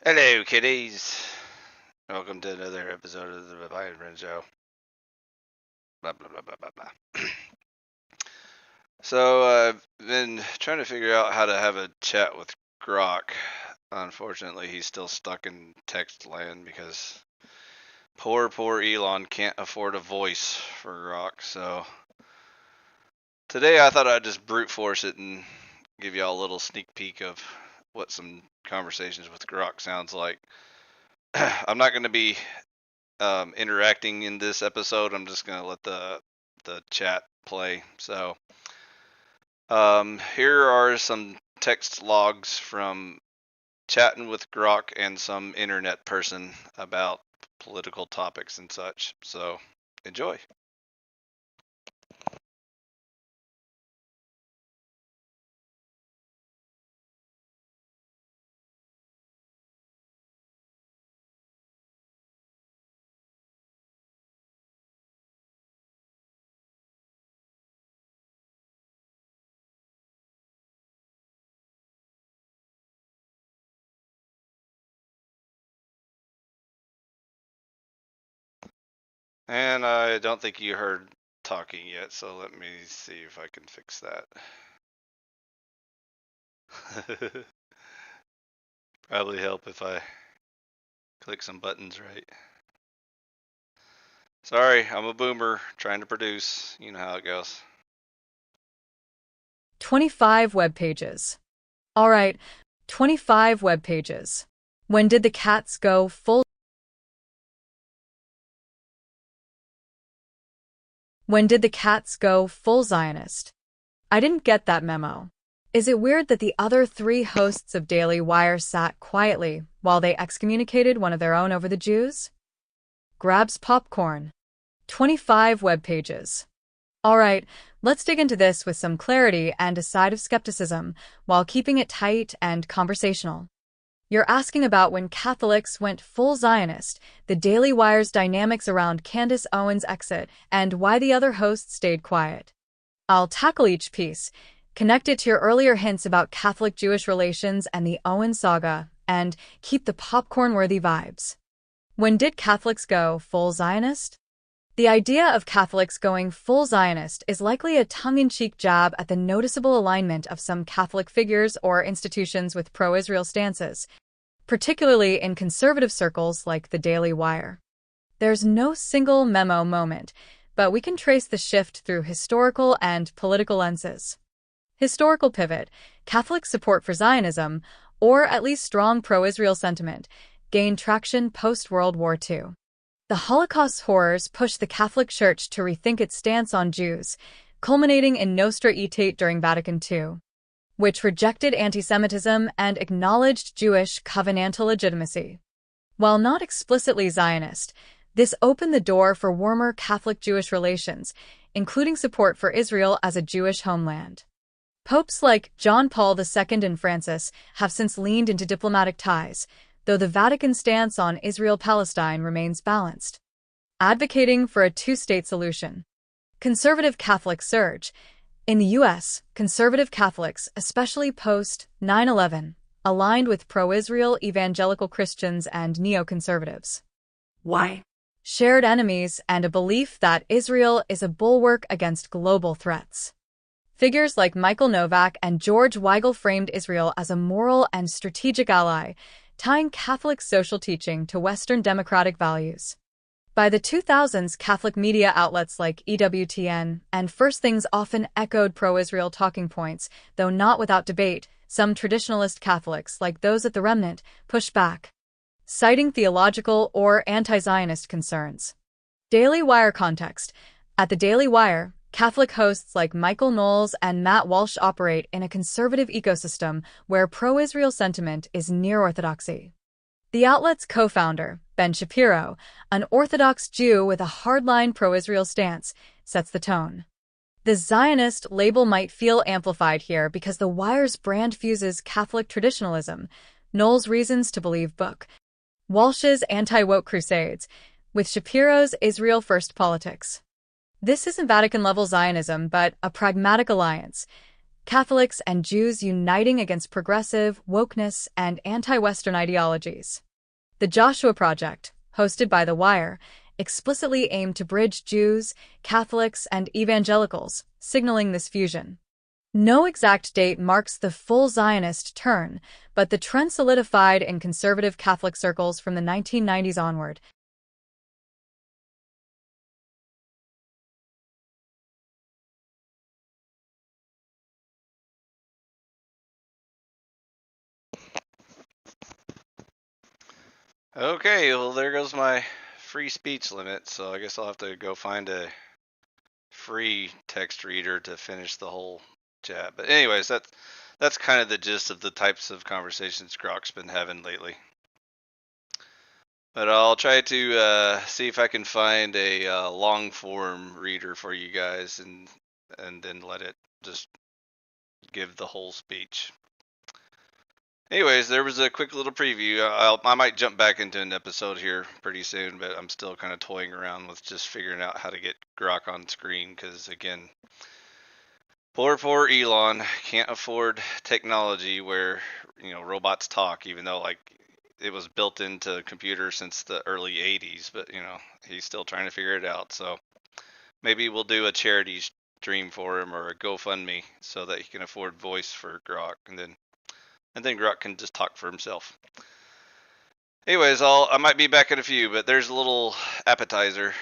Hello, kiddies. Welcome to another episode of the Frenz Show. Blah, blah, blah, blah, blah, blah. So, I've been trying to figure out how to have a chat with Grok. Unfortunately, he's still stuck in text land because poor Elon can't afford a voice for Grok. So, today I thought I'd just brute force it and give y'all a little sneak peek of what some conversations with Grok sounds like. I'm not going to be interacting in this episode. I'm just going to let the chat play. So here are some text logs from chatting with Grok and some internet person about political topics and such. So enjoy. And I don't think you heard talking yet, so let me see if I can fix that. Probably help if I click some buttons right. Sorry, I'm a boomer trying to produce. You know how it goes. 25 web pages. All right, 25 web pages. When did the cats go full? When did the cats go full Zionist? I didn't get that memo. Is it weird that the other 3 hosts of Daily Wire sat quietly while they excommunicated one of their own over the Jews? Grabs popcorn. 25 web pages. All right, let's dig into this with some clarity and a side of skepticism while keeping it tight and conversational. You're asking about when Catholics went full Zionist, the Daily Wire's dynamics around Candace Owens' exit, and why the other hosts stayed quiet. I'll tackle each piece, connect it to your earlier hints about Catholic-Jewish relations and the Owens saga, and keep the popcorn-worthy vibes. When did Catholics go full Zionist? The idea of Catholics going full Zionist is likely a tongue-in-cheek jab at the noticeable alignment of some Catholic figures or institutions with pro-Israel stances, particularly in conservative circles like the Daily Wire. There's no single memo moment, but we can trace the shift through historical and political lenses. Historical pivot: Catholic support for Zionism, or at least strong pro-Israel sentiment, gained traction post-World War II. The Holocaust's horrors pushed the Catholic Church to rethink its stance on Jews, culminating in Nostra Aetate during Vatican II, which rejected anti-Semitism and acknowledged Jewish covenantal legitimacy. While not explicitly Zionist, this opened the door for warmer Catholic-Jewish relations, including support for Israel as a Jewish homeland. Popes like John Paul II and Francis have since leaned into diplomatic ties, though the Vatican stance on Israel-Palestine remains balanced, advocating for a two-state solution. Conservative Catholic surge. In the U.S., conservative Catholics, especially post-9/11, aligned with pro-Israel evangelical Christians and neoconservatives. Why? Shared enemies and a belief that Israel is a bulwark against global threats. Figures like Michael Novak and George Weigel framed Israel as a moral and strategic ally, tying Catholic social teaching to Western democratic values. By the 2000s, Catholic media outlets like EWTN and First Things often echoed pro-Israel talking points, though not without debate. Some traditionalist Catholics, like those at the Remnant, pushed back, citing theological or anti-Zionist concerns. Daily Wire context. At the Daily Wire, Catholic hosts like Michael Knowles and Matt Walsh operate in a conservative ecosystem where pro-Israel sentiment is near orthodoxy. The outlet's co-founder, Ben Shapiro, an Orthodox Jew with a hardline pro-Israel stance, sets the tone. The Zionist label might feel amplified here because the Wire's brand fuses Catholic traditionalism, Knowles' Reasons to Believe book, Walsh's anti-woke crusades, with Shapiro's Israel-first politics. This isn't Vatican-level Zionism, but a pragmatic alliance. Catholics and Jews uniting against progressive, wokeness, and anti-Western ideologies. The Joshua Project, hosted by The Wire, explicitly aimed to bridge Jews, Catholics, and evangelicals, signaling this fusion. No exact date marks the full Zionist turn, but the trend solidified in conservative Catholic circles from the 1990s onward. Okay, well there goes my free speech limit, so I guess I'll have to go find a free text reader to finish the whole chat. But anyways, that's kind of the gist of the types of conversations Grok's been having lately. But I'll try to see if I can find a long form reader for you guys, and then let it just give the whole speech. Anyways, there was a quick little preview. I might jump back into an episode here pretty soon, but I'm still kind of toying around with just figuring out how to get Grok on screen because, again, poor Elon can't afford technology where, robots talk, even though, like, it was built into computers since the early 80s, but, he's still trying to figure it out. So maybe we'll do a charity stream for him or a GoFundMe so that he can afford voice for Grok, and then Grok can just talk for himself. Anyways, I might be back in a few, but there's a little appetizer.